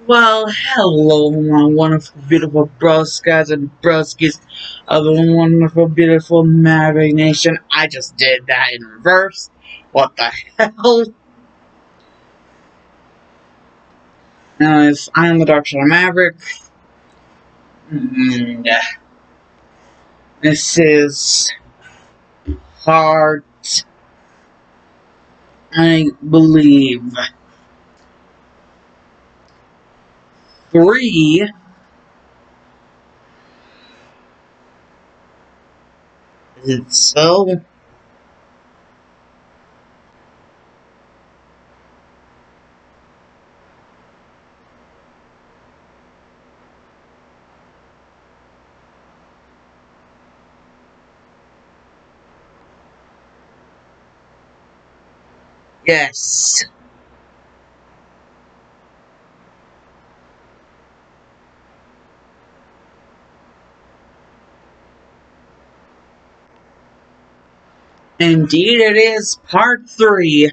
Well, hello, my wonderful, beautiful broskis and broskis of the wonderful, beautiful Maverick Nation. I just did that in reverse. What the hell? Anyways, I am the Dark Shadow Maverick. And this is part, I believe, 3. Is it so? Yes. Indeed, it is part 3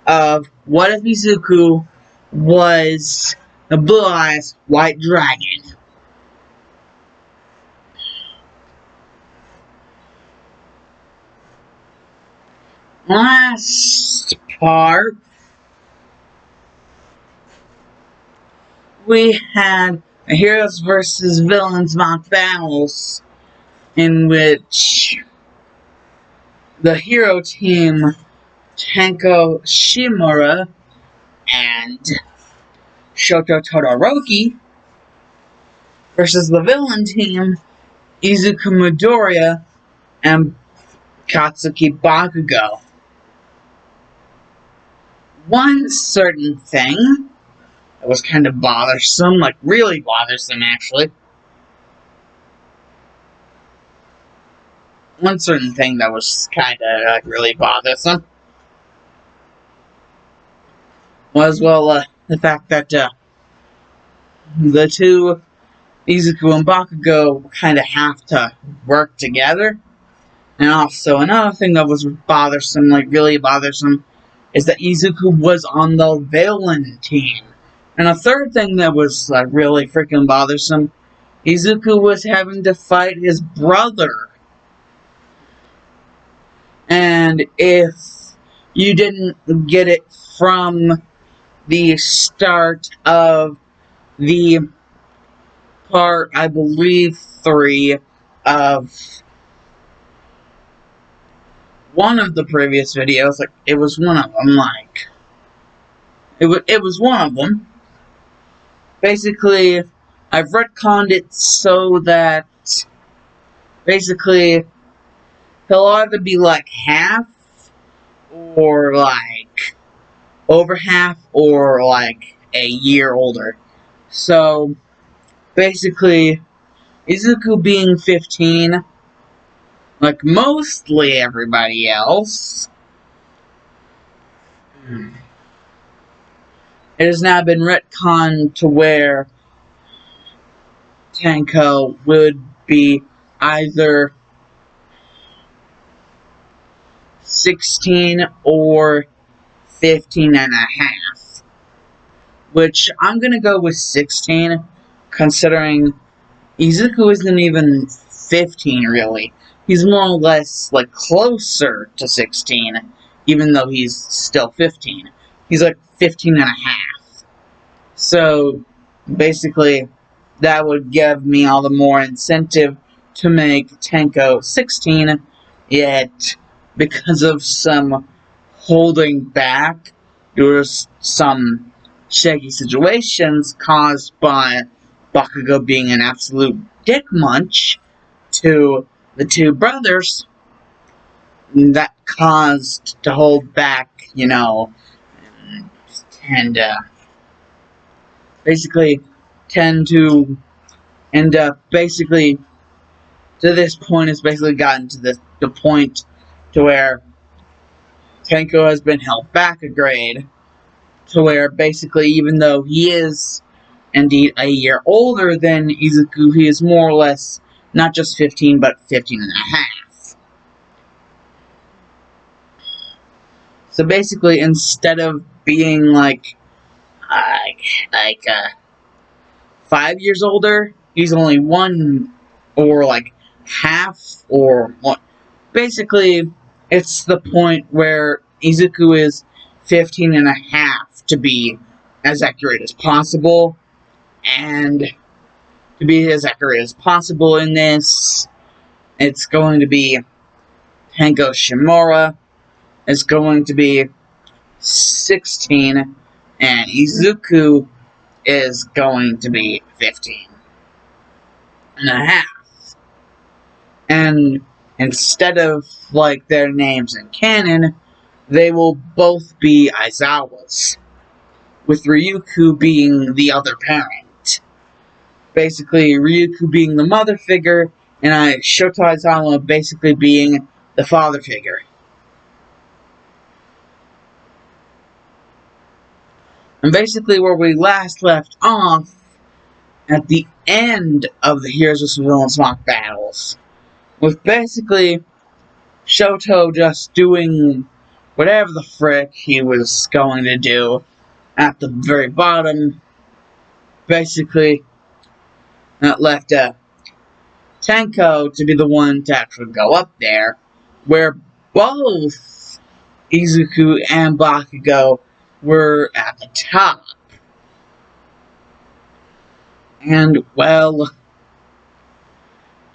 of What If Izuku was the Blue Eyes White Dragon. Last part, we had a heroes versus villains mock battles in which the hero team, Tenko Shimura and Shoto Todoroki, versus the villain team, Izuku Midoriya and Katsuki Bakugo. One certain thing that was kind of bothersome, like really bothersome actually, one certain thing that was kind of really bothersome was, the fact that the two, Izuku and Bakugo, kind of have to work together. And also, another thing that was bothersome, like really bothersome, is that Izuku was on the villain team. And a third thing that was really freaking bothersome, Izuku was having to fight his brother. And if you didn't get it from the start of the part, I believe, 3 of one of the previous videos, like, it was one of them, like, it was one of them. Basically, I've retconned it so that, basically, he'll either be, like, half, or, like, over half, or, like, a year older. So, basically, Izuku being 15, like mostly everybody else, it has now been retconned to where Tenko would be either 16 or 15 and a half. Which I'm gonna go with 16, considering Izuku isn't even 15 really. He's more or less like closer to 16, even though he's still 15. He's like 15 and a half. So basically, that would give me all the more incentive to make Tenko 16, yet because of some holding back, there was some shaky situations caused by Bakugo being an absolute dick munch to the two brothers that caused to hold back, and basically tend to end up basically to this point has basically gotten to the point to where Tenko has been held back a grade to where basically even though he is indeed a year older than Izuku, he is more or less not just 15 but 15 and a half. So basically, instead of being like 5 years older. He's only one, or like half, or one. Basically, it's the point where Izuku is 15 and a half to be as accurate as possible. And to be as accurate as possible in this, it's going to be Tenko Shimura. It's going to be 16, and Izuku is going to be 15 and a half. And instead of like their names in canon, they will both be Aizawas, with Ryuku being the other parent. Basically, Ryuku being the mother figure, and Shota Aizawa basically being the father figure. And basically where we last left off, at the end of the Heroes vs. Villains mock battles, with basically Shoto just doing whatever the frick he was going to do at the very bottom. Basically, that left Tenko to be the one to actually go up there, where both Izuku and Bakugo were at the top. And, well,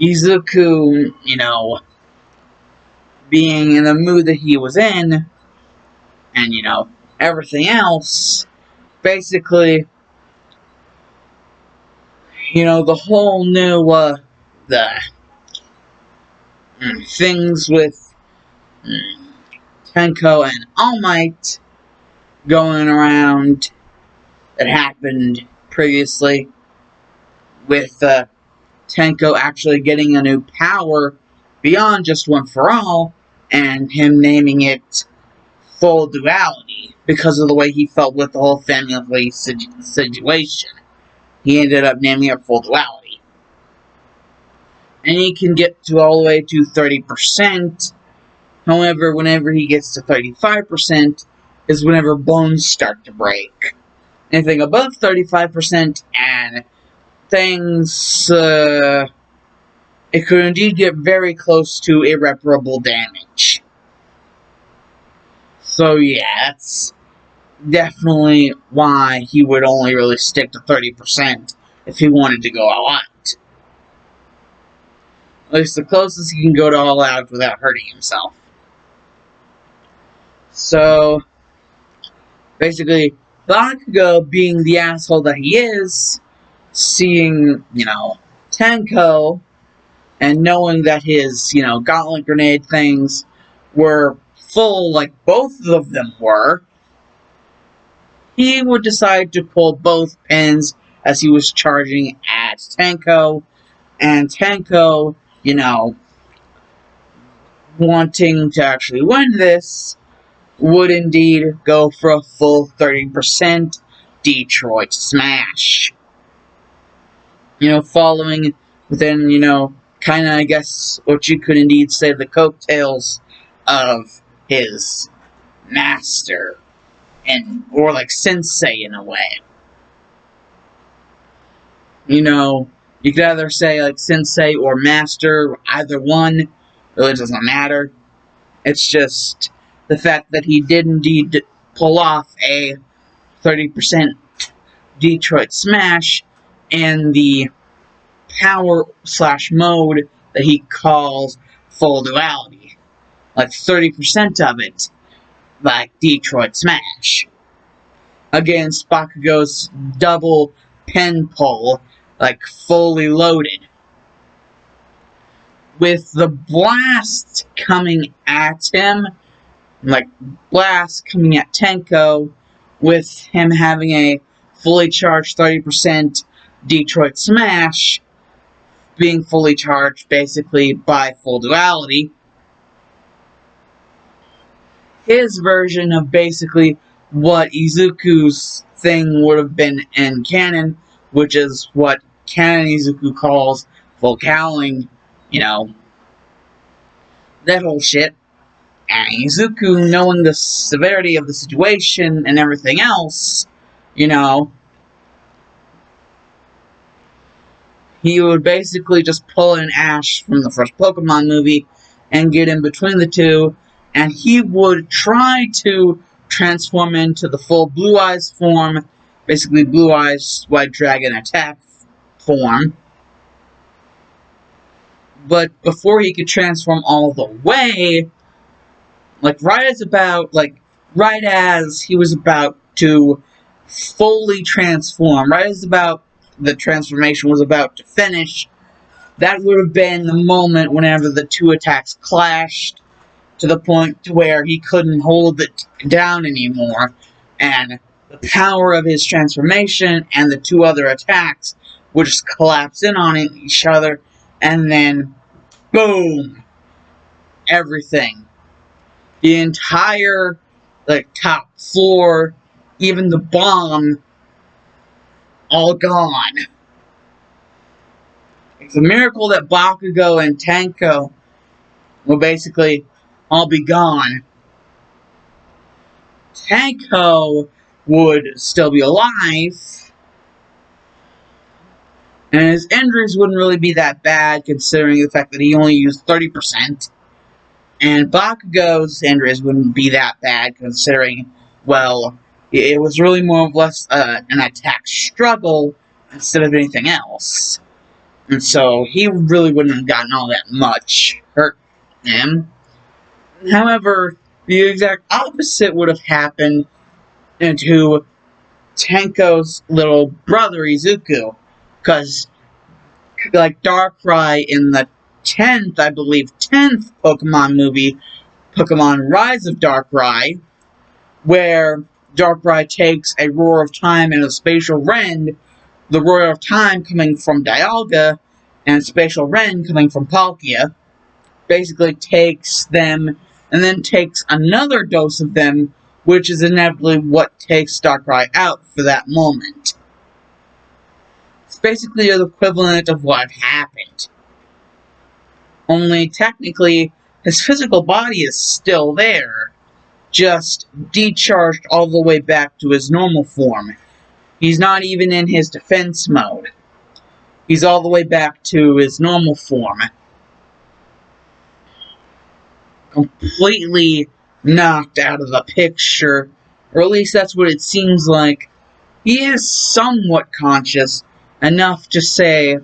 Izuku, being in the mood that he was in, and, everything else, basically, the whole new, the things with Tenko and All Might going around that happened previously, with Tenko actually getting a new power beyond just One for All, and him naming it Full Duality because of the way he felt with the whole family situation. He ended up naming it Full Duality. And he can get to all the way to 30%. However, whenever he gets to 35% is whenever bones start to break. Anything above 35% and things, it could indeed get very close to irreparable damage. So yeah, that's definitely why he would only really stick to 30% if he wanted to go all out. At least the closest he can go to all out without hurting himself. So, basically, Bakugo, being the asshole that he is, seeing, Tenko, and knowing that his, gauntlet grenade things were full like both of them were, he would decide to pull both pins as he was charging at Tenko, and Tenko, wanting to actually win this, would indeed go for a full 30% Detroit Smash. Following within, kind of, I guess, what you could indeed say the coattails of his master, or like sensei in a way. You could either say like sensei or master, either one, it really doesn't matter. It's just the fact that he did indeed pull off a 30% Detroit Smash, and the power/mode that he calls Full Duality. Like 30% of it, like Detroit Smash. Against Bakugo's double pin pull, like fully loaded. With the blast coming at him, like blast coming at Tenko, with him having a fully charged 30% Detroit Smash, being fully charged basically by Full Duality. His version of basically what Izuku's thing would have been in canon, which is what canon Izuku calls vocaling, that whole shit. And Izuku, knowing the severity of the situation and everything else, he would basically just pull in Ash from the first Pokemon movie and get in between the two, and he would try to transform into the full Blue Eyes form, basically Blue Eyes White Dragon attack form. But before he could transform all the way, right as he was about to fully transform, right as the transformation was about to finish, that would have been the moment whenever the two attacks clashed to the point to where he couldn't hold it down anymore, and the power of his transformation and the two other attacks would just collapse in on each other, and then boom, everything. The entire top floor, even the bomb, all gone. It's a miracle that Bakugo and Tenko will basically all be gone. Tenko would still be alive, and his injuries wouldn't really be that bad considering the fact that he only used 30%. And Bakugo's injuries wouldn't be that bad considering, well, it was really more or less an attack struggle instead of anything else. And so he really wouldn't have gotten all that much hurt him. However, the exact opposite would have happened to Tenko's little brother Izuku. Because, like Darkrai in the 10th Pokemon movie, Pokemon Rise of Darkrai, where Darkrai takes a Roar of Time and a Spatial Rend, the Roar of Time coming from Dialga, and Spatial Rend coming from Palkia, basically takes them, and then takes another dose of them, which is inevitably what takes Darkrai out for that moment. It's basically the equivalent of what happened. Only technically, his physical body is still there, just decharged all the way back to his normal form. He's not even in his defense mode. He's all the way back to his normal form. Completely knocked out of the picture, or at least that's what it seems like. He is somewhat conscious enough to say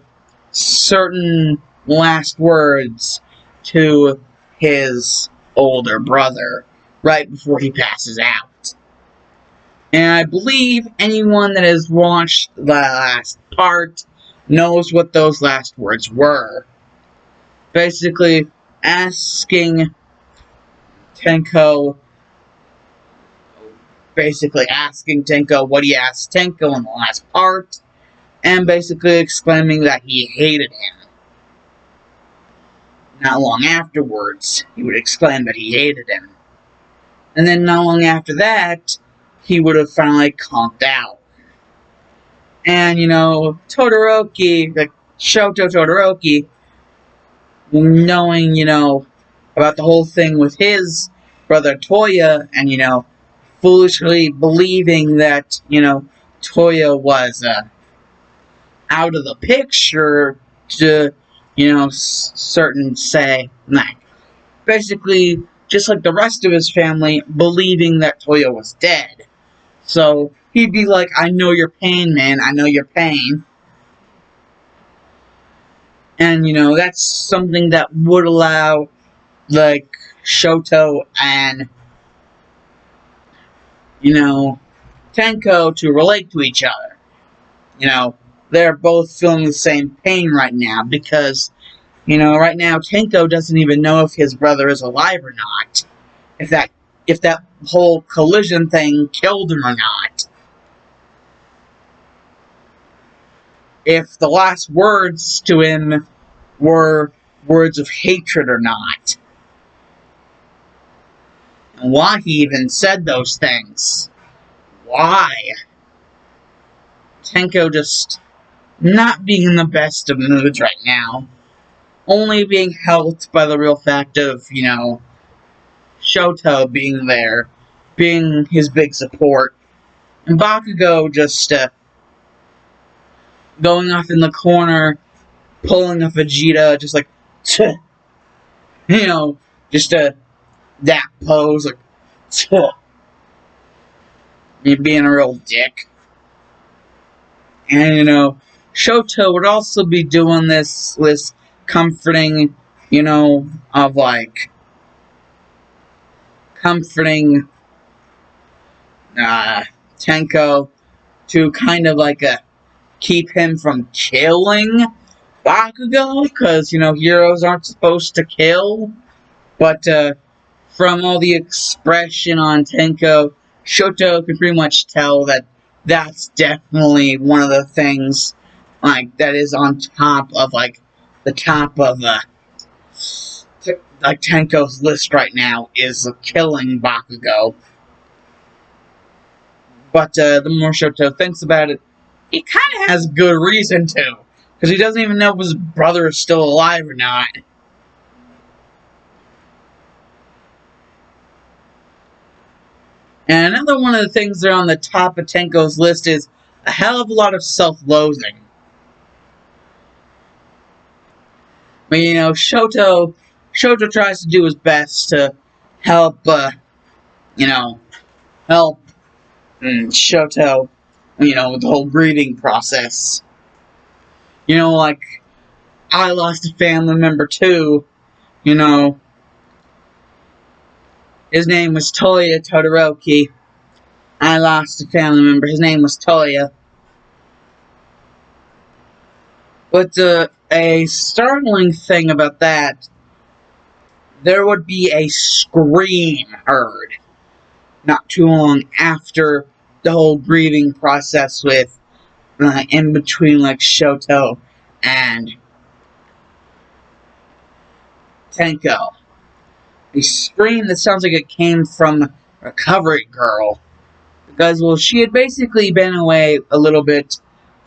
certain last words to his older brother right before he passes out. And I believe anyone that has watched the last part knows what those last words were. Basically, asking Tenko what he asked Tenko in the last part, and basically exclaiming that he hated him. Not long afterwards, he would exclaim that he hated him. And then not long after that, he would have finally conked out. And, Todoroki, Shoto Todoroki, knowing, about the whole thing with his brother Toya, and, foolishly believing that, Toya was out of the picture to, certain say, basically, just like the rest of his family, believing that Toya was dead. So, he'd be like, I know your pain, man, I know your pain. And, that's something that would allow, Shoto and, Tenko to relate to each other. They're both feeling the same pain right now because, right now Tenko doesn't even know if his brother is alive or not. If that whole collision thing killed him or not. If the last words to him were words of hatred or not. And why he even said those things. Why? Tenko just not being in the best of moods right now. Only being helped by the real fact of, Shoto being there, being his big support. And Bakugo just going off in the corner, pulling a Vegeta, just like, you know, just that pose, like, being a real dick. And, Shoto would also be doing this comforting, of like, comforting Tenko to kind of like keep him from killing Bakugo, because, heroes aren't supposed to kill. But from all the expression on Tenko, Shoto can pretty much tell that that's definitely one of the things, like, that is on top of, like, the top of, like, Tenko's list right now is killing Bakugo. But the more Shoto thinks about it, he kind of has good reason to, because he doesn't even know if his brother is still alive or not. And another one of the things that are on the top of Tenko's list is a hell of a lot of self-loathing. But, Shoto tries to do his best to help, help Shoto, with the whole grieving process. Like, I lost a family member too, his name was Toya Todoroki. I lost a family member, his name was Toya. But a startling thing about that, there would be a scream heard not too long after the whole grieving process with, in between, like, Shoto and Tenko. A scream that sounds like it came from Recovery Girl. Because, well, she had basically been away a little bit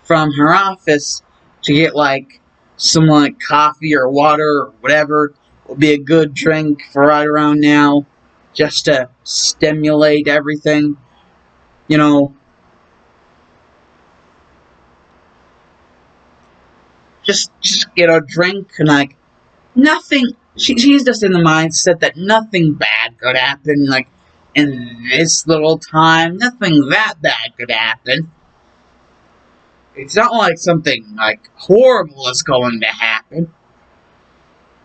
from her office to get, like, some, like, coffee or water or whatever will be a good drink for right around now, just to stimulate everything, just get a drink and, like, nothing. She's just in the mindset that nothing bad could happen, like, in this little time. Nothing that bad could happen. It's not like something, like, horrible is going to happen.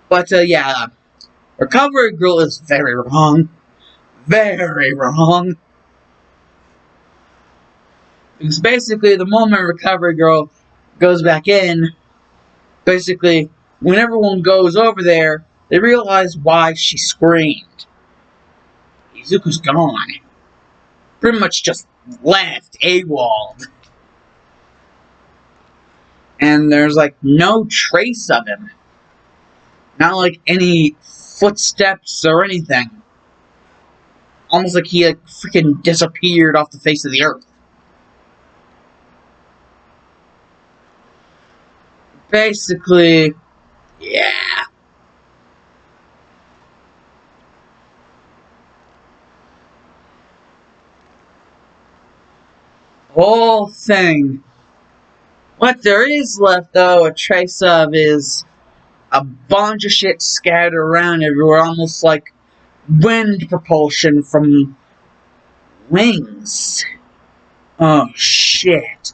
But, yeah, Recovery Girl is very wrong. Very wrong. Because basically, the moment Recovery Girl goes back in, basically, when everyone goes over there, they realize why she screamed. Izuku's gone. Pretty much just left, AWOL'd. And there's, like, no trace of him. Not, like, any footsteps or anything. Almost like he, like, freaking disappeared off the face of the earth. Basically, yeah. Whole thing. What there is left, though, a trace of is a bunch of shit scattered around everywhere, almost like wind propulsion from wings. Oh, shit.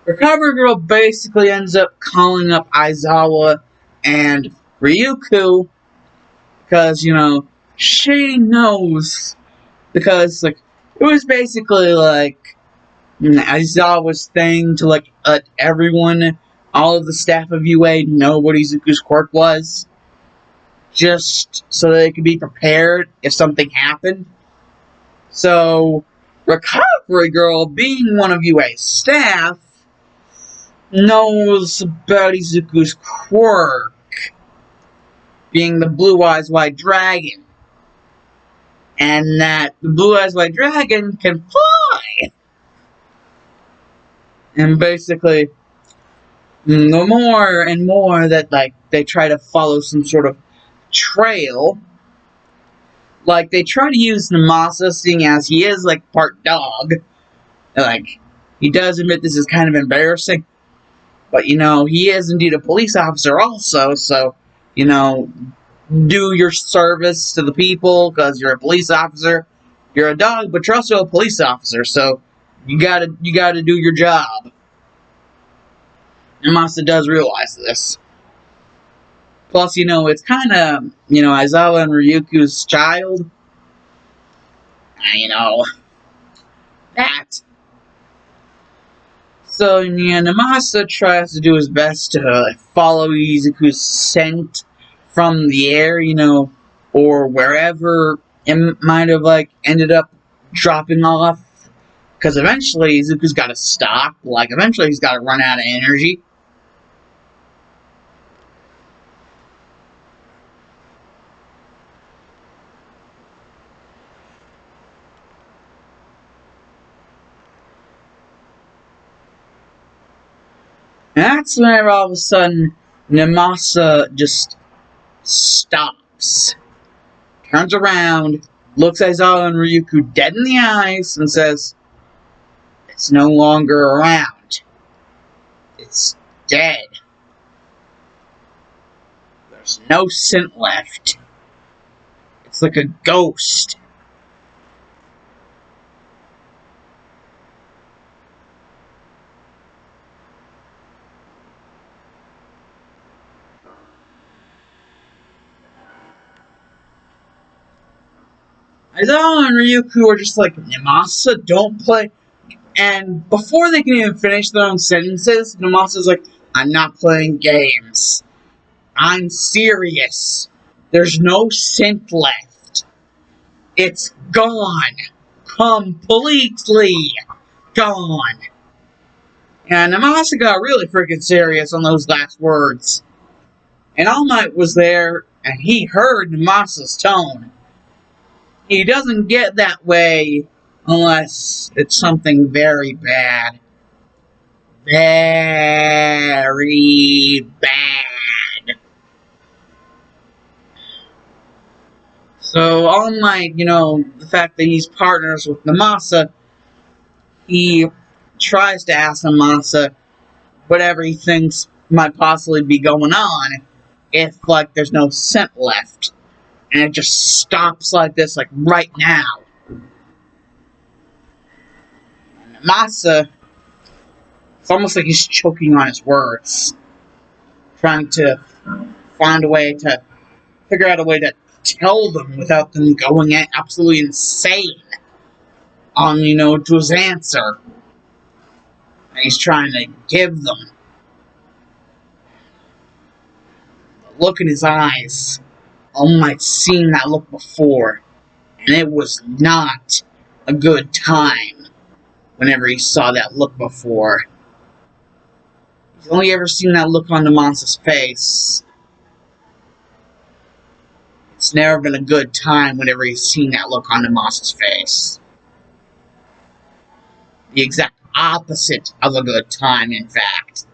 Recovery Girl basically ends up calling up Aizawa and Ryuku because, she knows. Because, like, it was basically like Aizawa's thing to, like, let everyone, all of the staff of UA, know what Izuku's quirk was. Just so they could be prepared if something happened. So, Recovery Girl, being one of UA's staff, knows about Izuku's quirk, being the Blue Eyes White Dragon. And that the Blue Eyes White Dragon can fly! And basically, the more and more that, like, they try to follow some sort of trail, like, they try to use Namasa, seeing as he is, like, part dog. Like, he does admit this is kind of embarrassing. But, he is indeed a police officer also, so, do your service to the people because you're a police officer. You're a dog, but you're also a police officer, so you gotta do your job. And Masa does realize this. Plus, it's kind of, Aizawa and Ryuku's child. That. So, Namasa tries to do his best to follow Izuku's scent from the air, or wherever it might have, ended up dropping off. Because eventually Izuku's got to stop. Eventually he's got to run out of energy. And that's whenever all of a sudden Namasa just stops, turns around, looks at Aizawa and Ryuku dead in the eyes, and says, "It's no longer around. It's dead. There's no scent left. It's like a ghost." Aizawa and Ryuku are just like, "Namasa, don't play." And before they can even finish their own sentences, Namasa's like, "I'm not playing games. I'm serious. There's no scent left. It's gone. Completely gone." And Namasa got really freaking serious on those last words. And All Might was there, and he heard Namasa's tone. He doesn't get that way unless it's something very bad. Very bad. So All Might, the fact that he's partners with Namasa, he tries to ask Namasa whatever he thinks might possibly be going on if, there's no scent left. And it just stops like this, right now. And Namasa, it's almost like he's choking on his words, trying to find a way to figure out a way to tell them without them going absolutely insane on, to his answer. And he's trying to give them the look in his eyes. All Might seen that look before, and it was not a good time whenever he saw that look before. He's only ever seen that look on Namasa's face. It's never been a good time whenever he's seen that look on Namasa's face. The exact opposite of a good time, in fact.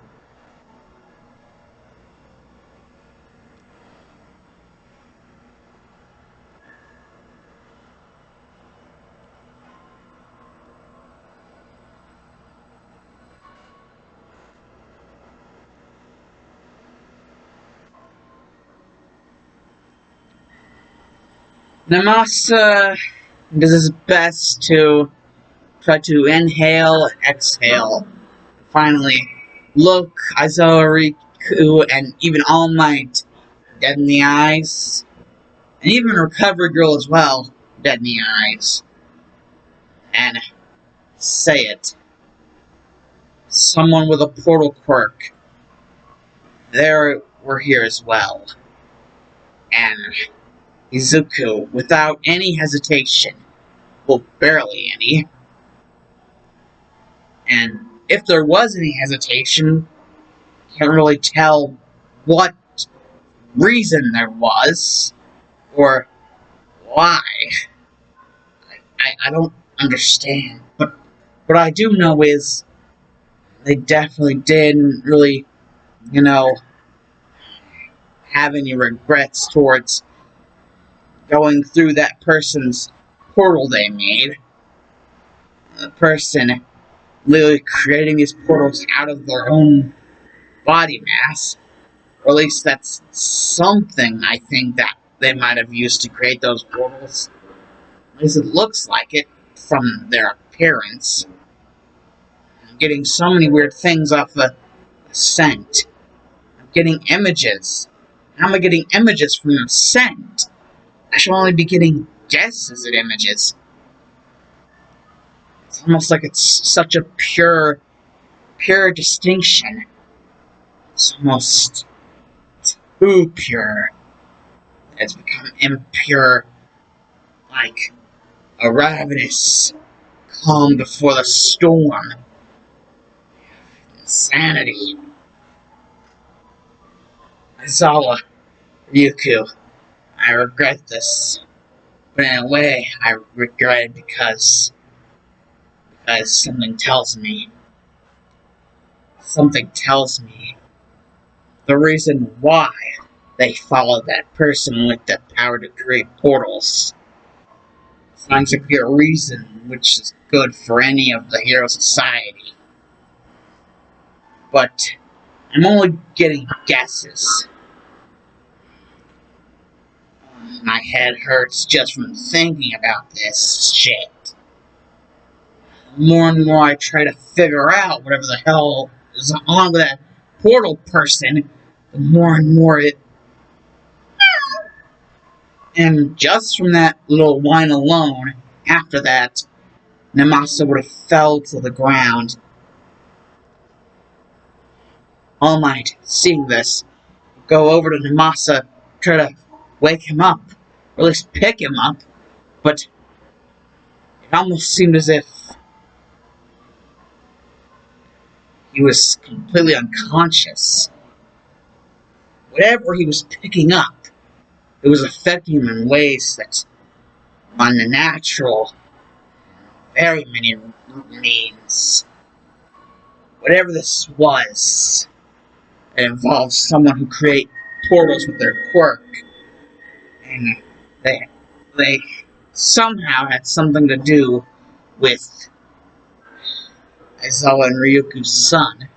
Namasa does his best to try to inhale, exhale. Finally, look Aizawa, Riku, and even All Might dead in the eyes. And even Recovery Girl as well, dead in the eyes. And say it. Someone with a portal quirk. They were here as well. And Izuku, without any hesitation, well, barely any. And if there was any hesitation, can't really tell what reason there was, or why. I don't understand. But what I do know is they definitely didn't really, have any regrets towards going through that person's portal they made. The person literally creating these portals out of their own body mass. Or at least that's something I think that they might have used to create those portals. At least it looks like it from their appearance. I'm getting so many weird things off the scent. I'm getting images. How am I getting images from the scent? I should only be getting guesses at images. It's almost like it's such a pure distinction. It's almost too pure. It's become impure, like a ravenous calm before the storm. Insanity. Aizawa, Ryuku, I regret this. But in a way, I regret it because something tells me the reason why they followed that person with the power to create portals. Sounds like a reason which is good for any of the hero society. But I'm only getting guesses. My head hurts just from thinking about this shit. The more and more I try to figure out whatever the hell is wrong with that portal person, the more and more it. And just from that little whine alone, after that, Namasa would have fell to the ground. All Might, seeing this, would go over to Namasa, try to wake him up, or at least pick him up, but it almost seemed as if he was completely unconscious. Whatever he was picking up, it was affecting him in ways that unnatural, very many means. Whatever this was, it involves someone who create portals with their quirk, and they somehow had something to do with Aizawa and Ryuku's son.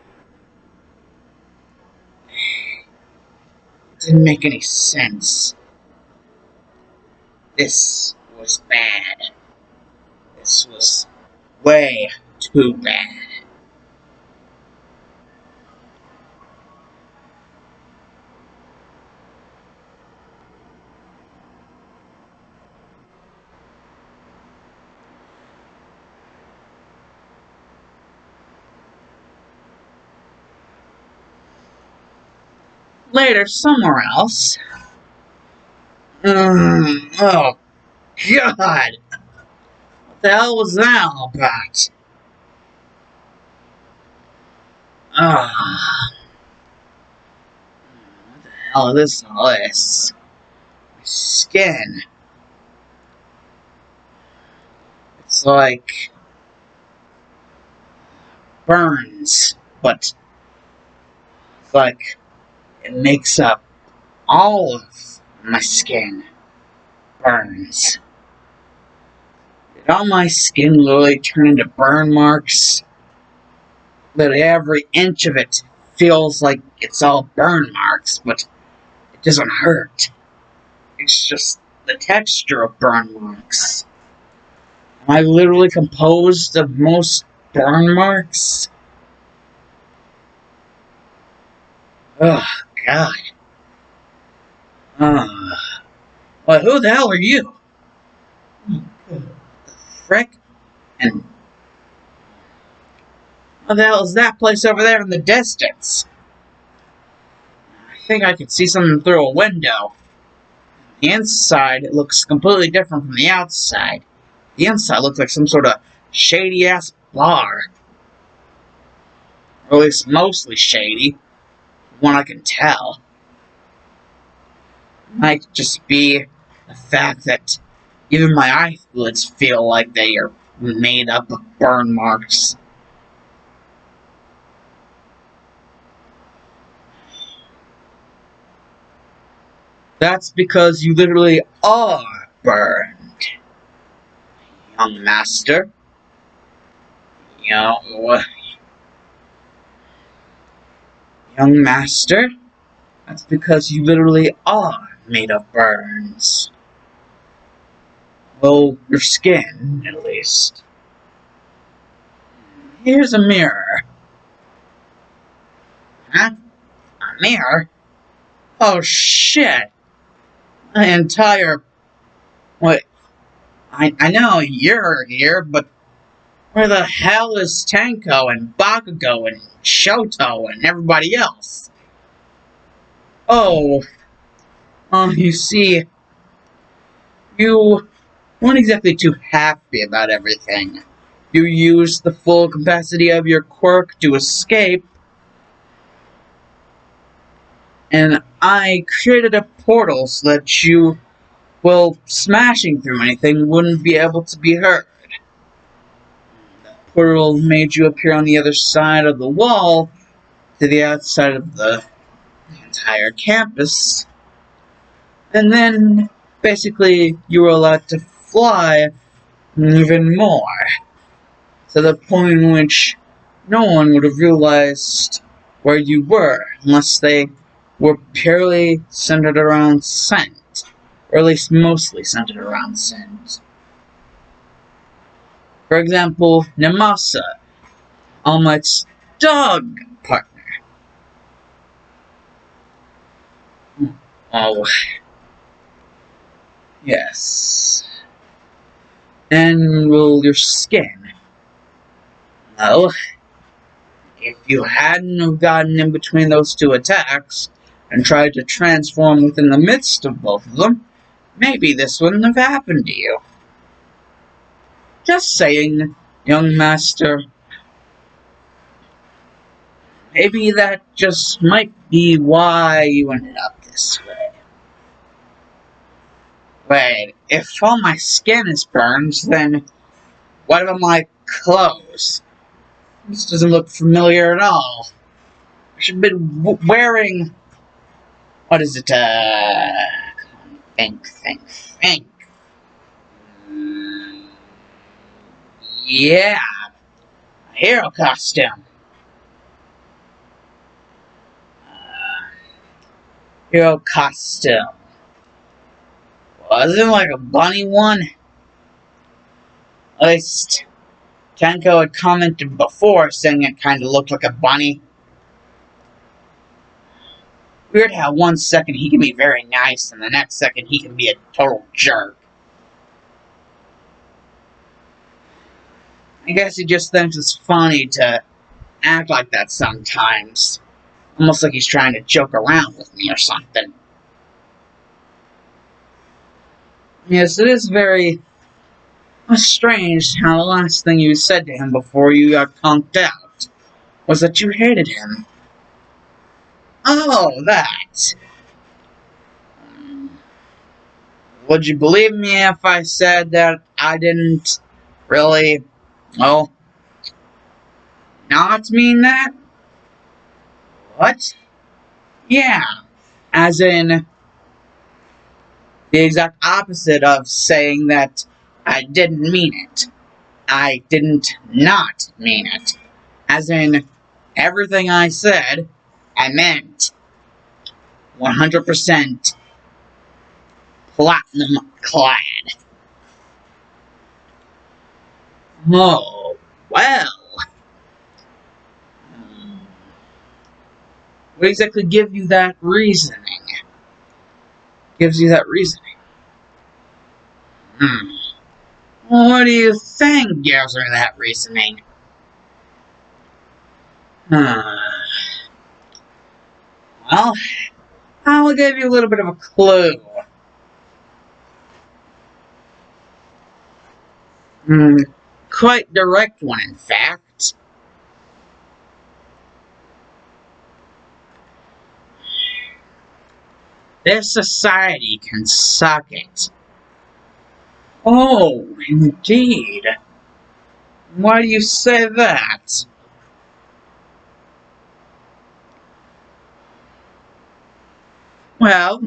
It didn't make any sense. This was bad. This was way too bad. Later, somewhere else. Oh, God! What the hell was that all about? Ah, what the hell is all this? My skin. It's like burns, but it's like it makes up all of my skin. Burns. Did all my skin literally turn into burn marks? That every inch of it feels like it's all burn marks, but it doesn't hurt. It's just the texture of burn marks. Am I literally composed of most burn marks? Oh, God. Well, who the hell are you? What the frick? And what the hell is that place over there in the distance? I think I could see something through a window. The inside, it looks completely different from the outside. The inside looks like some sort of shady-ass bar. Or at least mostly shady, from what I can tell. It might just be the fact that even my eyelids feel like they are made up of burn marks. That's because you literally are burned, young master. You know, Young master, that's because you literally are made of burns. Well, your skin, at least. Here's a mirror. Huh? A mirror? Oh shit! My entire... Wait, I know you're here, but where the hell is Tenko and Bakugo and Shoto and everybody else? Oh, you see, you weren't exactly too happy about everything. You used the full capacity of your quirk to escape, and I created a portal so that you, well, smashing through anything wouldn't be able to be hurt. The portal made you appear on the other side of the wall to the outside of the entire campus, and then basically you were allowed to fly even more, to the point in which no one would have realized where you were unless they were purely centered around scent, or at least mostly centered around scent. For example, Namasa, All Might's dog partner. Oh, yes. And, well, your skin. Well, if you hadn't have gotten in between those two attacks and tried to transform within the midst of both of them, maybe this wouldn't have happened to you. Just saying, young master. Maybe that just might be why you ended up this way. Wait, if all my skin is burned, then what about my clothes? This doesn't look familiar at all. I should have been wearing... What is it, think. Yeah, a hero costume. Hero costume. Wasn't it like a bunny one? At least Tenko had commented before saying it kind of looked like a bunny. Weird how one second he can be very nice and the next second he can be a total jerk. I guess he just thinks it's funny to act like that sometimes. Almost like he's trying to joke around with me or something. Yes, it is very strange how the last thing you said to him before you got conked out was that you hated him. Oh, that. Would you believe me if I said that I didn't really, well, not mean that? What? Yeah, as in the exact opposite of saying that I didn't mean it. I didn't not mean it. As in, everything I said, I meant 100% platinum clad. Oh, well. What exactly gives you that reasoning? What do you think gives me that reasoning? Well, I'll give you a little bit of a clue. Quite direct one, in fact. This society can suck it. Oh, indeed. Why do you say that? Well,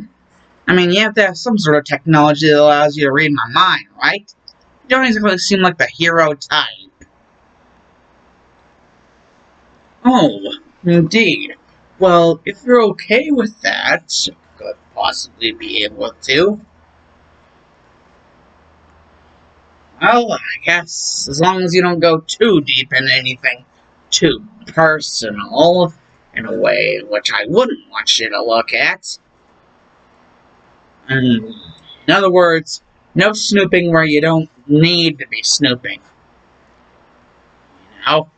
I mean, you have to have some sort of technology that allows you to read my mind, right? You don't exactly seem like the hero type. Oh, indeed. Well, if you're okay with that, could possibly be able to. Well, I guess as long as you don't go too deep into anything too personal, in a way which I wouldn't want you to look at. In other words, no snooping where you don't need to be snooping. You know?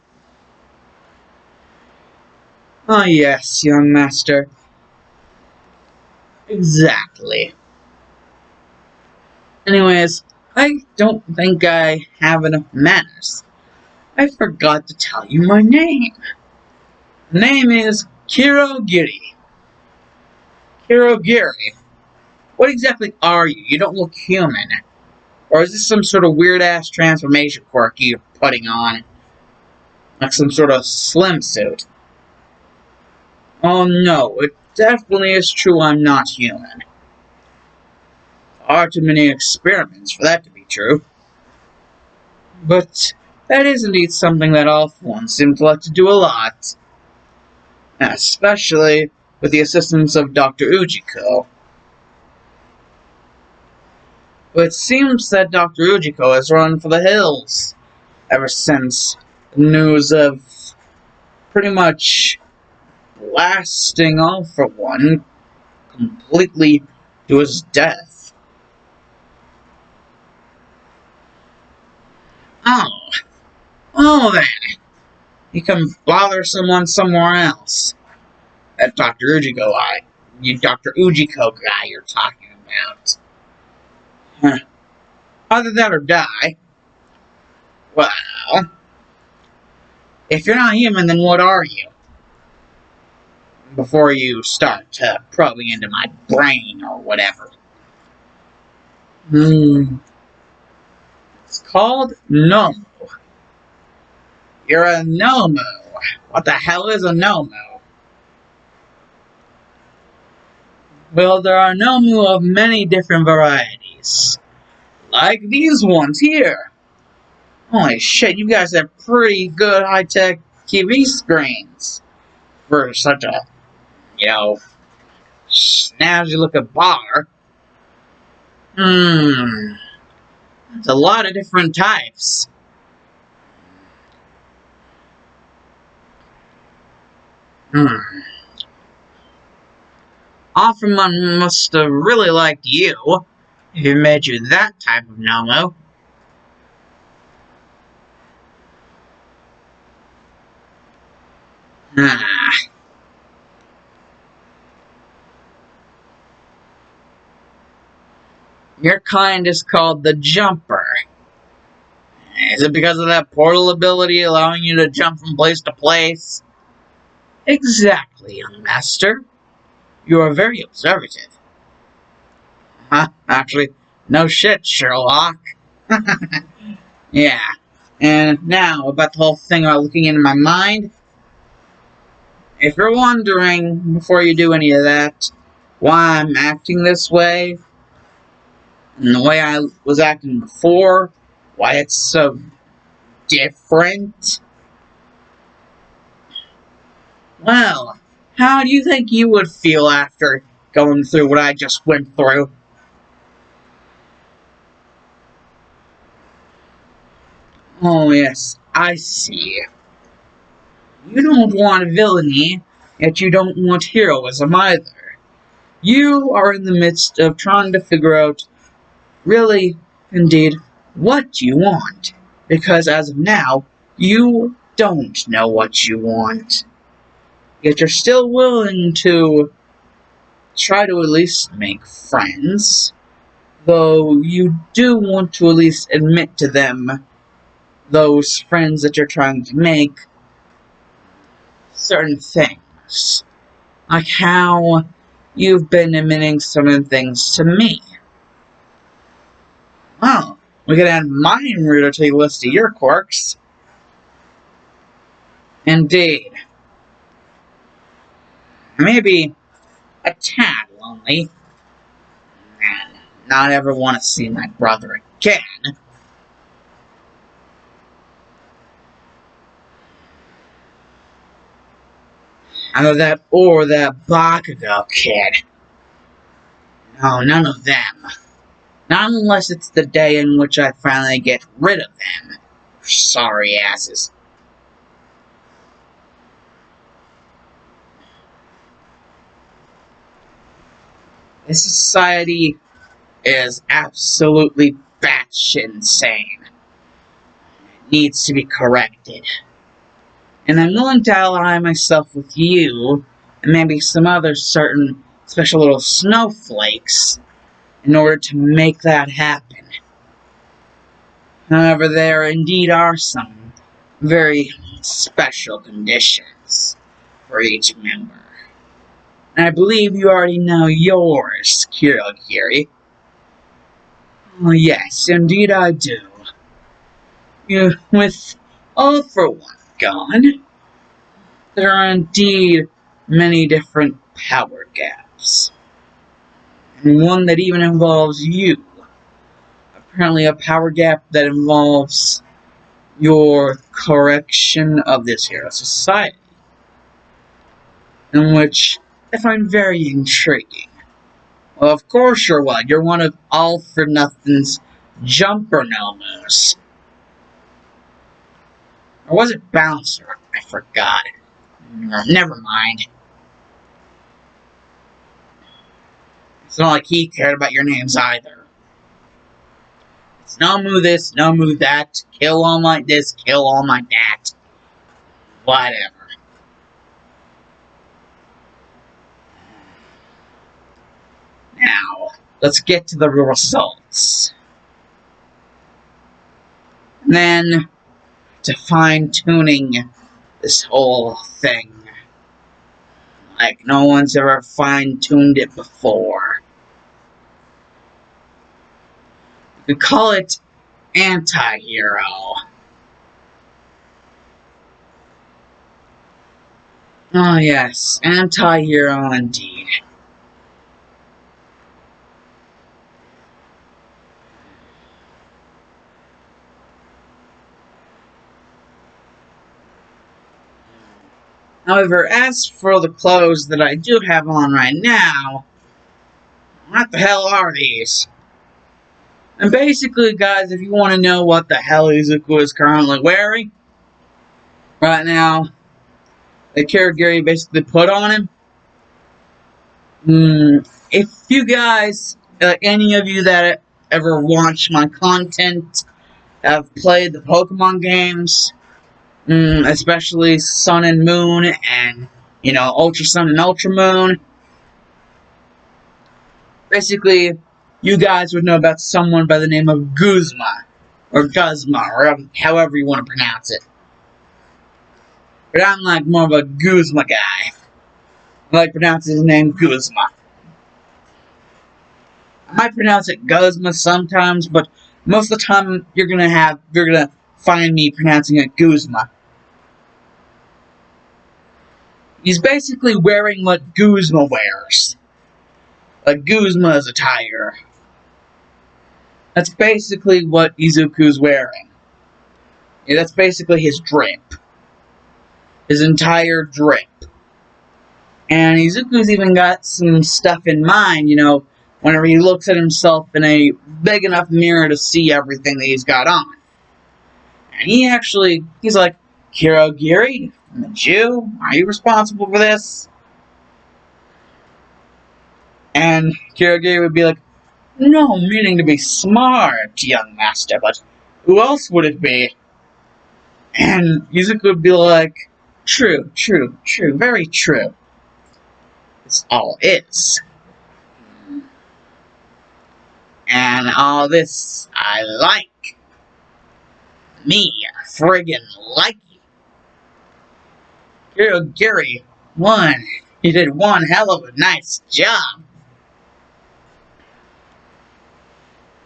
Ah, yes, young master. Exactly. Anyways, I don't think I have enough manners. I forgot to tell you my name. The name is Kirogiri. Kirogiri. What exactly are you? You don't look human. Or is this some sort of weird-ass transformation quirk you're putting on? Like some sort of slim suit? Oh no, it definitely is true I'm not human. Far too many experiments for that to be true. But that is indeed something that awful ones seem to like to do a lot. Especially with the assistance of Dr. Ujiko. But it seems that Dr. Ujiko has run for the hills ever since the news of pretty much blasting all for one completely to his death. Oh, oh then, he can bother someone somewhere else. That Dr. Ujiko guy you're talking about. Huh. Either that or die. Well, if you're not human, then what are you? Before you start probing into my brain or whatever. It's called Nomo. You're a Nomo. What the hell is a Nomo? Well, there are Nomu of many different varieties. Like these ones here. Holy shit, you guys have pretty good high-tech TV screens. For such a, snazzy looking bar. It's a lot of different types. Offerman must have really liked you, if he made you that type of Nomo. Your kind is called the Jumper. Is it because of that portal ability allowing you to jump from place to place? Exactly, young master. You are very observative. Huh? Actually, no shit, Sherlock. Yeah. And now, about the whole thing about looking into my mind. If you're wondering, before you do any of that, why I'm acting this way, and the way I was acting before, why it's so different, well, how do you think you would feel after going through what I just went through? Oh yes, I see. You don't want villainy, yet you don't want heroism either. You are in the midst of trying to figure out, really, indeed, what you want. Because as of now, you don't know what you want. Yet you're still willing to try to at least make friends. Though you do want to at least admit to them, those friends that you're trying to make, certain things. Like how you've been admitting certain things to me. Well, we could add Mind Reader to the list of your quirks. Indeed. Maybe a tad lonely. And not ever want to see my brother again. Either that or that Bakugo kid. No, none of them. Not unless it's the day in which I finally get rid of them. Sorry asses. This society is absolutely batshit insane. It needs to be corrected. And I'm willing to ally myself with you, and maybe some other certain special little snowflakes, in order to make that happen. However, there indeed are some very special conditions for each member. And I believe you already know yours, Kirogiri. Oh yes, indeed I do. With all for one gone, there are indeed many different power gaps. And one that even involves you. Apparently a power gap that involves your correction of this hero society. In which I find very intriguing. Well, of course you're one. You're one of All for Nothing's Jumper Nomus. Or was it Bouncer? I forgot. Never mind. It's not like he cared about your names either. It's Nomu this, Nomu that, kill on like this, kill on like that. Whatever. Now, let's get to the results. And then, to fine-tuning this whole thing. Like no one's ever fine-tuned it before. We call it anti-hero. Oh yes, anti-hero indeed. However, as for the clothes that I do have on right now, what the hell are these? And basically, guys, if you want to know what the hell Izuku is currently wearing, right now, the Kirigiri basically put on him. If you guys, any of you that ever watch my content, have played the Pokemon games, especially Sun and Moon, and, Ultra Sun and Ultra Moon, basically, you guys would know about someone by the name of Guzma, or Guzma, or however you want to pronounce it. But I'm like more of a Guzma guy. I like pronouncing his name Guzma. I might pronounce it Guzma sometimes, but most of the time you're gonna find me pronouncing it Guzma. He's basically wearing what Guzma wears. Like Guzma's attire. That's basically what Izuku's wearing. Yeah, that's basically his drip. His entire drip. And Izuku's even got some stuff in mind, whenever he looks at himself in a big enough mirror to see everything that he's got on. And he's like, Kirogiri, I'm a Jew, are you responsible for this? And Kirogiri would be like, no, meaning to be smart, young master, but who else would it be? And Izuku would be like, true, very true. It's all is. And all this I like. Me, friggin' like you. Kirogiri, you did one hell of a nice job.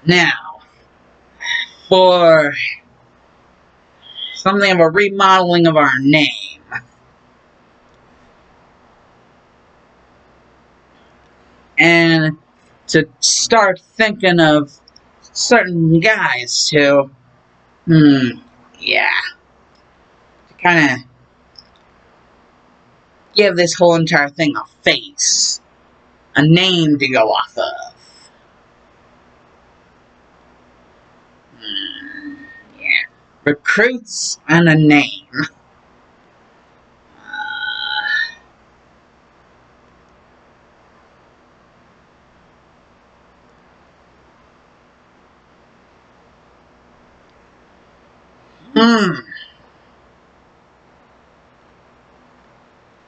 Now, for something of a remodeling of our name. And to start thinking of certain guys to, yeah, to kind of give this whole entire thing a face, a name to go off of. Yeah. Recruits and a name.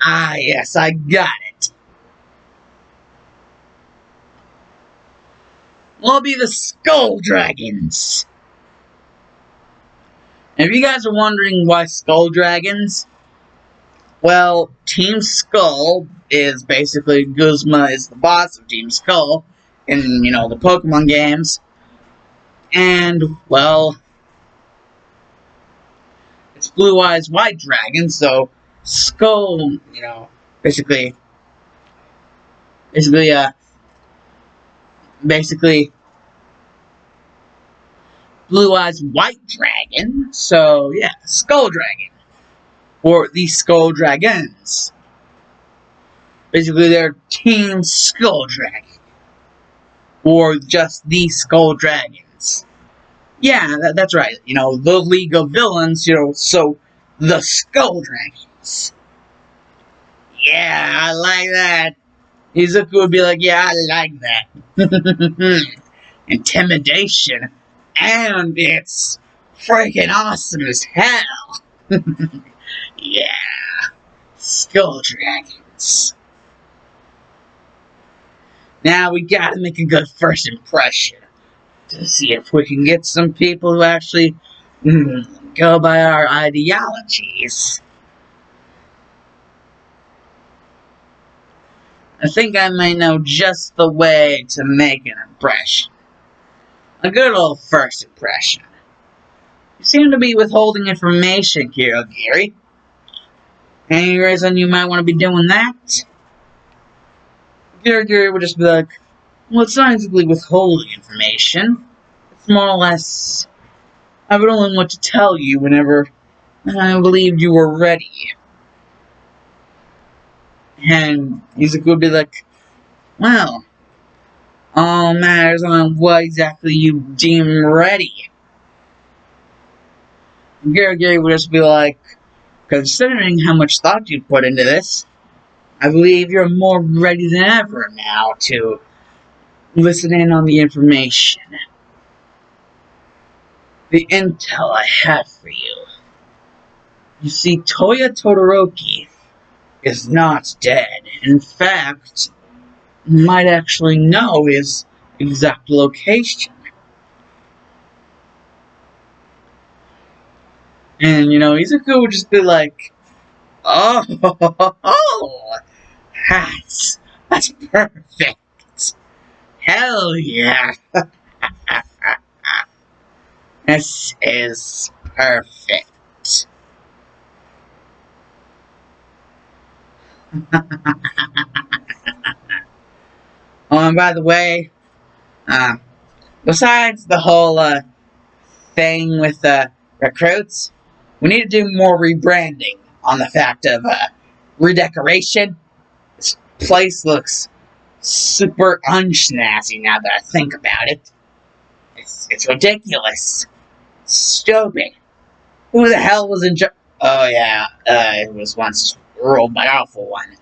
Ah, yes, I got it. We'll be the Skull Dragons. And if you guys are wondering why Skull Dragons, well, Team Skull is basically Guzma is the boss of Team Skull in, the Pokemon games. And, well, it's Blue Eyes White Dragon, so Skull, basically, basically, Blue Eyes White Dragon, so yeah, Skull Dragon. Or the Skull Dragons. Basically, they're Team Skull Dragon. Or just the Skull Dragons. Yeah, that's right. The League of Villains, so the Skull Dragons. Yeah, I like that. Izuku would be like, yeah, I like that. Intimidation. And it's freaking awesome as hell. Yeah. Skull Dragons. Now we gotta make a good first impression to see if we can get some people who actually go by our ideologies. I think I may know just the way to make an impression. A good old first impression. You seem to be withholding information, Kirogiri. Any reason you might want to be doing that? Kirogiri would just be like, well, it's not exactly withholding information. It's more or less, I would only want to tell you whenever I believed you were ready. And Izuku would be like, well, all matters on what exactly you deem ready. Kirogiri would just be like, considering how much thought you put into this, I believe you're more ready than ever now to listen in on the information. The intel I have for you. You see, Toya Todoroki is not dead. In fact, might actually know his exact location. And, Izuku would just be like, oh, that's perfect. Hell yeah. This is perfect. Oh, and by the way, besides the whole thing with recruits, we need to do more rebranding on the fact of redecoration. This place looks super unsnazzy now that I think about it. It's ridiculous. Stupid. Who the hell was in charge? Oh yeah, it was once ruled by Awful One.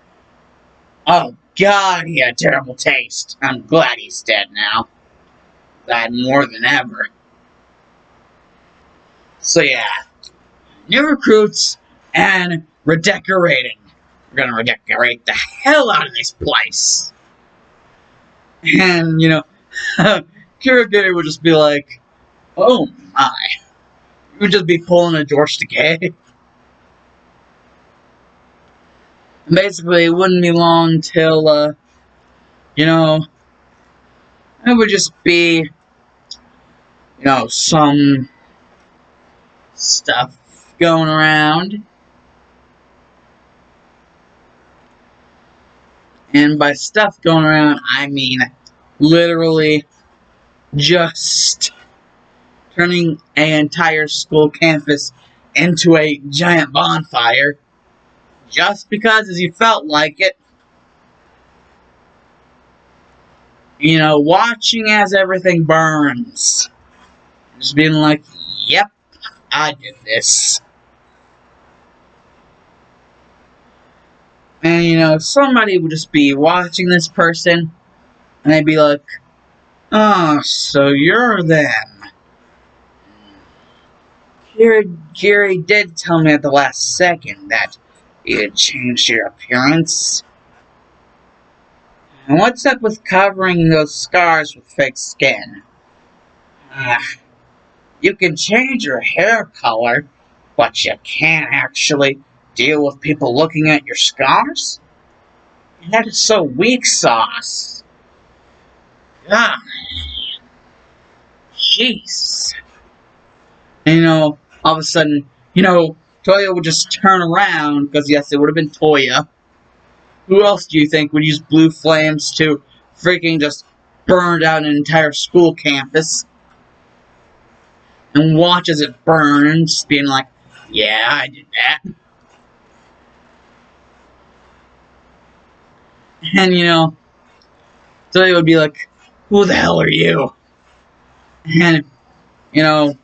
Oh god, he had terrible taste. I'm glad he's dead now. Glad more than ever. So yeah, new recruits and redecorating. We're gonna redecorate the hell out of this place. And, Kirogiri would just be like, oh my. He would just be pulling a George Takei. And basically, it wouldn't be long till, it would just be, some stuff going around. And by stuff going around, I mean literally just turning an entire school campus into a giant bonfire. just because as you felt like it. You know, watching as everything burns. Just being like, yep, I did this. And, you know, somebody would just be watching this person, and they'd be like, oh, so you're them. Gary did tell me at the last second that you had changed your appearance. And what's up with covering those scars with fake skin? You can change your hair color, but you can't actually deal with people looking at your scars? That is so weak sauce. Ah, jeez. And, you know, all of a sudden, you know, Toya would just turn around, because yes, it would have been Toya. Who else do you think would use blue flames to freaking just burn down an entire school campus? And watch as it burns, being like, yeah, I did that. And, you know, Toya would be like, who the hell are you? And, you know,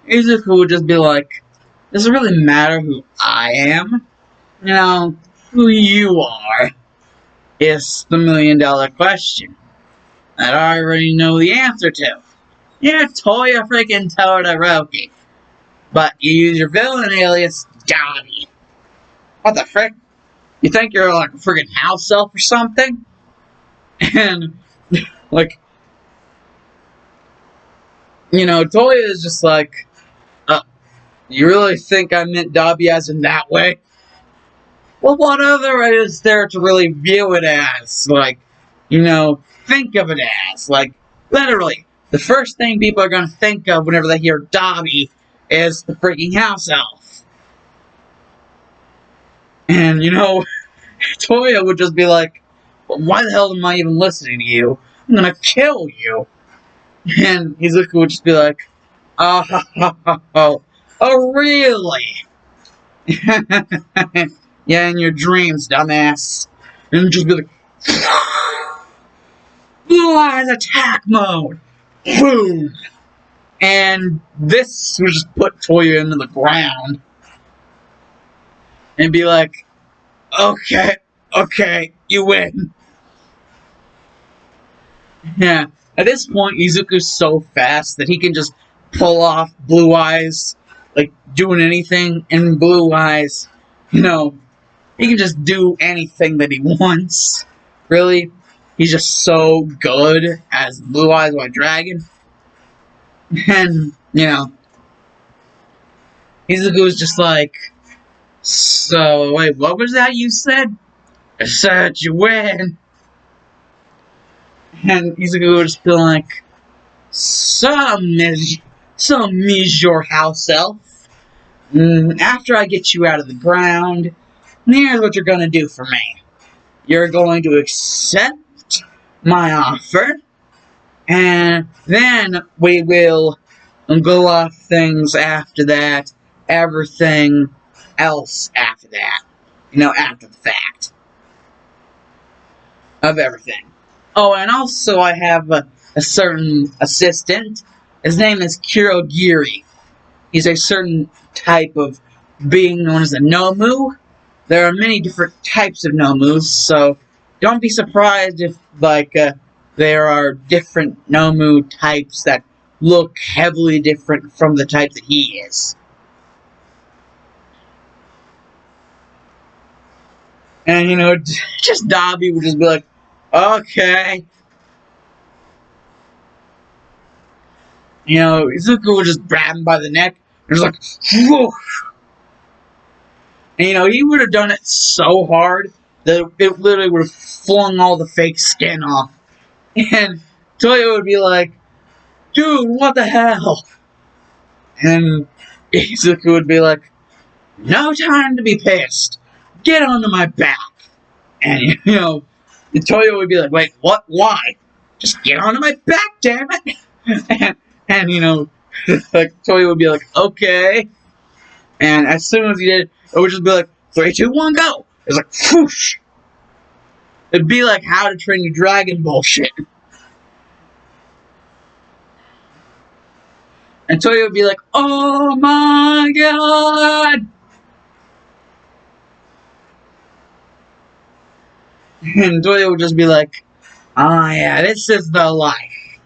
Izuku would just be like, does it really matter who I am? You know, who you are is the $1,000,000 question that I already know the answer to. You're Toya freaking Todoroki, but you use your villain alias, Dobby. What the frick? You think you're like a freaking house elf or something? And, like, you know, Toya is just like, you really think I meant Dobby as in that way? Well, what other is there to really view it as? Like, you know, think of it as. Like, literally, the first thing people are going to think of whenever they hear Dobby is the freaking house elf. And, you know, Toya would just be like, well, why the hell am I even listening to you? I'm going to kill you. And Izuku would just be like, oh, really? Yeah, in your dreams, dumbass. And just be like, Blue Eyes attack mode! Boom! And this would just put Toya into the ground. And be like, okay, you win. Yeah, at this point, Izuku's so fast that he can just pull off Blue Eyes, like, doing anything in Blue Eyes. You know, he can just do anything that he wants. Really, he's just so good as Blue Eyes White Dragon. And, you know, Izuku's just like, so, wait, what was that you said? I said you win. And Izuku would just be like, some is your house elf. After I get you out of the ground, here's what you're gonna do for me. You're going to accept my offer, and then we will go off things after that, everything else after that. You know, after the fact of everything. Oh, and also I have a certain assistant. His name is Kurogiri. He's a certain type of being known as a Nomu. There are many different types of Nomus, so don't be surprised if, like, there are different Nomu types that look heavily different from the type that he is. And, you know, just Dobby would just be like, okay. You know, Izuku would just grab him by the neck, and just like, whoa. And, you know, he would have done it so hard that it literally would have flung all the fake skin off. And Toya would be like, dude, what the hell? And Izuku would be like, no time to be pissed. Get onto my back. And, you know, Toya would be like, wait, what? Why? Just get onto my back, damn it. And you know, like, Toya would be like, okay. And as soon as he did, it would just be like, 3, 2, 1, go! It's like, whoosh! It'd be like How to Train Your Dragon bullshit. And Toyo would be like, oh my god! And Toyo would just be like, oh yeah, this is the life.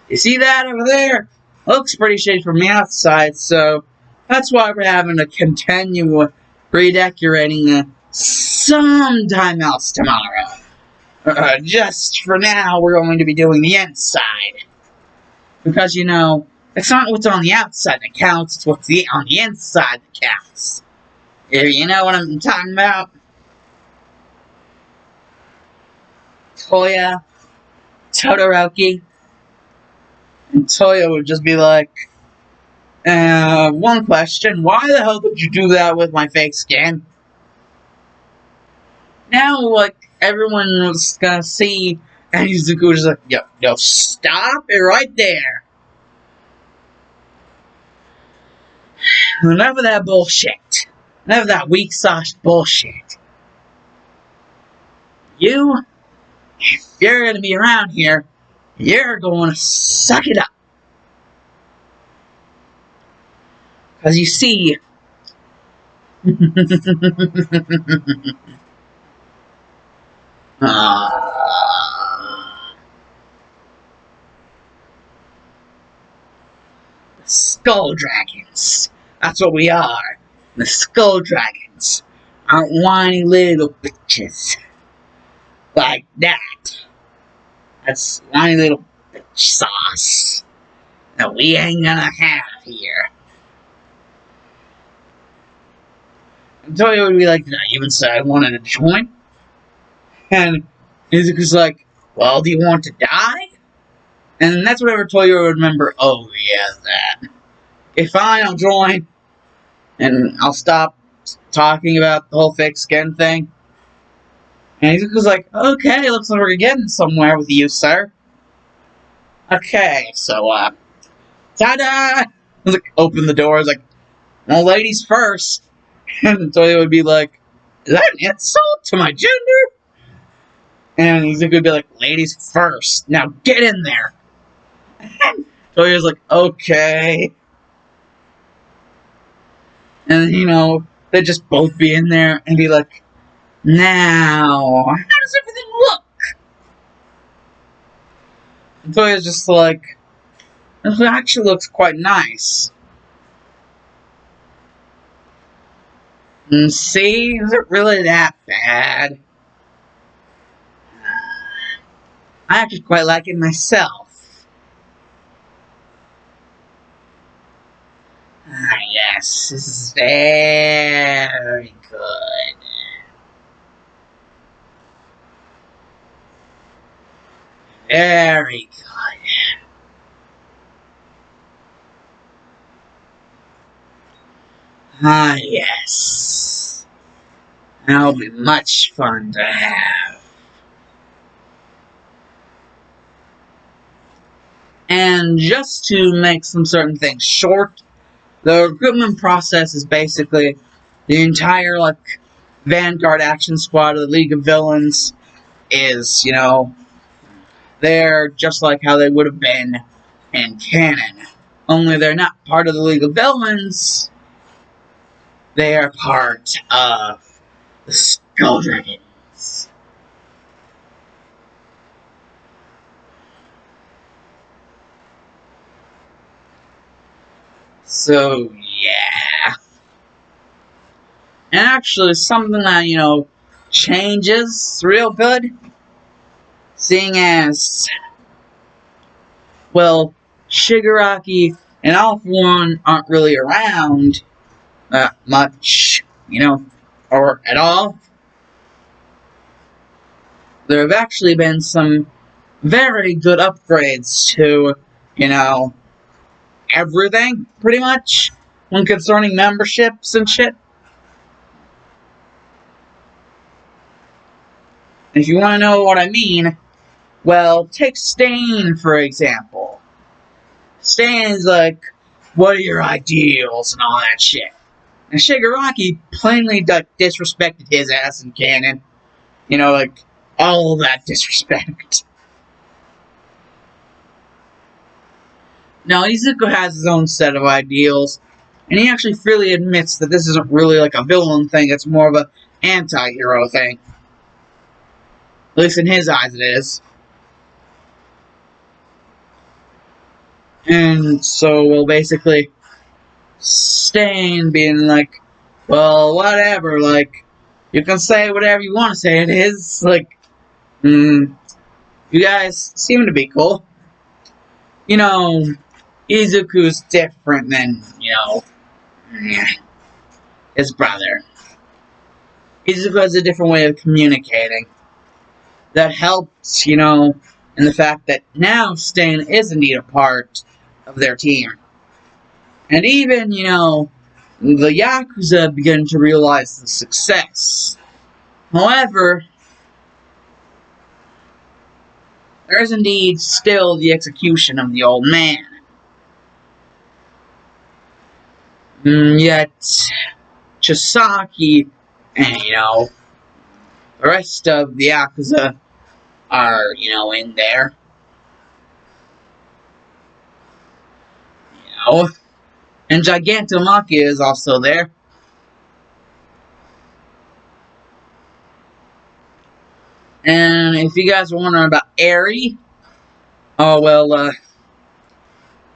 You see that over there? Looks pretty shady from the outside, so that's why we're having to continue redecorating sometime else tomorrow. Just for now, we're going to be doing the inside. Because, you know, it's not what's on the outside that counts, it's what's on the inside that counts. You know what I'm talking about? Toya, Todoroki, and Toya would just be like, one question, why the hell did you do that with my fake skin? Now, like, everyone was gonna see, and Izuku was like, yo, stop it right there. Enough of that bullshit. Enough of that weak-sauced bullshit. You, if you're gonna be around here, you're going to suck it up. Because you see... Skull Dragons. That's what we are. The Skull Dragons. Aren't whiny little bitches. Like that. That's whiny little bitch sauce. That we ain't gonna have here. And Toyo would be like, did I even say I wanted to join? And Izuku's like, well, do you want to die? And that's whatever Toyo would remember. Oh, yeah, that. Okay, fine, I'll join. And I'll stop talking about the whole fake skin thing. And Izuku's like, okay, looks like we're getting somewhere with you, sir. Okay, so, ta-da! Like, open the door, like, well, ladies first. And Toyo would be like, is that an insult to my gender? And Izuku would be like, ladies first. Now get in there. Toyo's like, okay. And, you know, they'd just both be in there and be like, now, how does everything look? And Toyo's just like, it actually looks quite nice. And see, is it really that bad? I actually quite like it myself. Ah, yes, this is very good. Very good. Ah, yes. That'll be much fun to have. And just to make some certain things short, the recruitment process is basically the entire, like, Vanguard action squad of the League of Villains is, you know, they're just like how they would have been in canon. Only they're not part of the League of Villains. They are part of the Skull Dragons. So, yeah. And actually, something that, you know, changes real good. Seeing as, well, Shigaraki and Alpha One aren't really around much, you know, or at all. There have actually been some very good upgrades to, you know, everything, pretty much, when concerning memberships and shit. If you want to know what I mean, well, take Stain, for example. Stain is like, what are your ideals and all that shit. And Shigaraki plainly disrespected his ass in canon. You know, like, all that disrespect. Now, Izuku has his own set of ideals, and he actually freely admits that this isn't really like a villain thing, it's more of an anti-hero thing. At least in his eyes it is. And so, well, basically, Stain being like, well, whatever, like, you can say whatever you want to say, it is, like, you guys seem to be cool. You know, Izuku's different than, his brother. Izuku has a different way of communicating. That helps, in the fact that now Stain is indeed a part of their team. And even, the Yakuza begin to realize the success. However, there is indeed still the execution of the old man. Yet, Chisaki and, the rest of the Yakuza are, in there. And Gigantomachia is also there. And if you guys are wondering about Eri, oh well,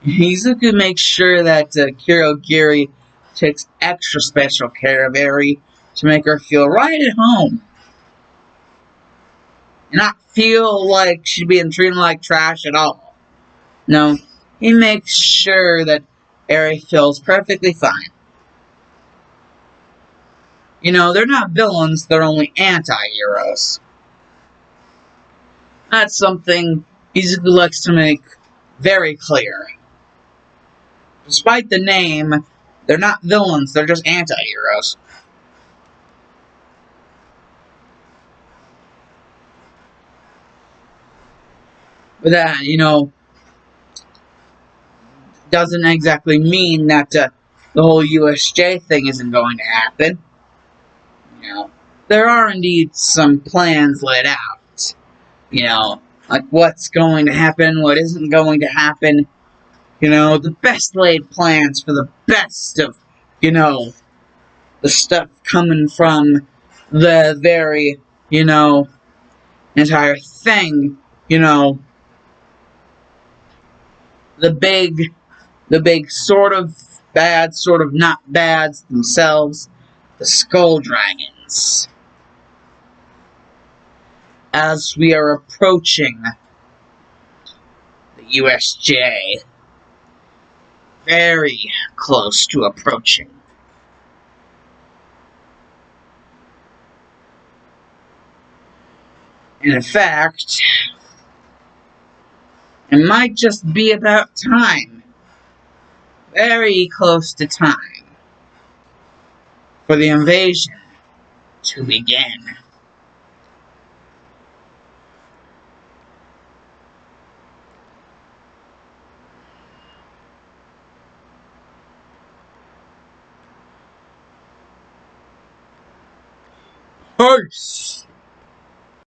Izuku makes sure that Kirogiri takes extra special care of Eri to make her feel right at home. And not feel like she's being treated like trash at all. No, he makes sure that Eri feels perfectly fine. They're not villains, they're only anti-heroes. That's something Izuku likes to make very clear. Despite the name, they're not villains, they're just anti-heroes. But that, doesn't exactly mean that the whole USJ thing isn't going to happen. There are indeed some plans laid out. Like what's going to happen, what isn't going to happen. The best laid plans for the best of, the stuff coming from the very, entire thing, the big sort of bad, sort of not bads themselves, the Skull Dragons. As we are approaching the USJ, very close to approaching. And in fact, it might just be about time, very close to time, for the invasion to begin. Peace!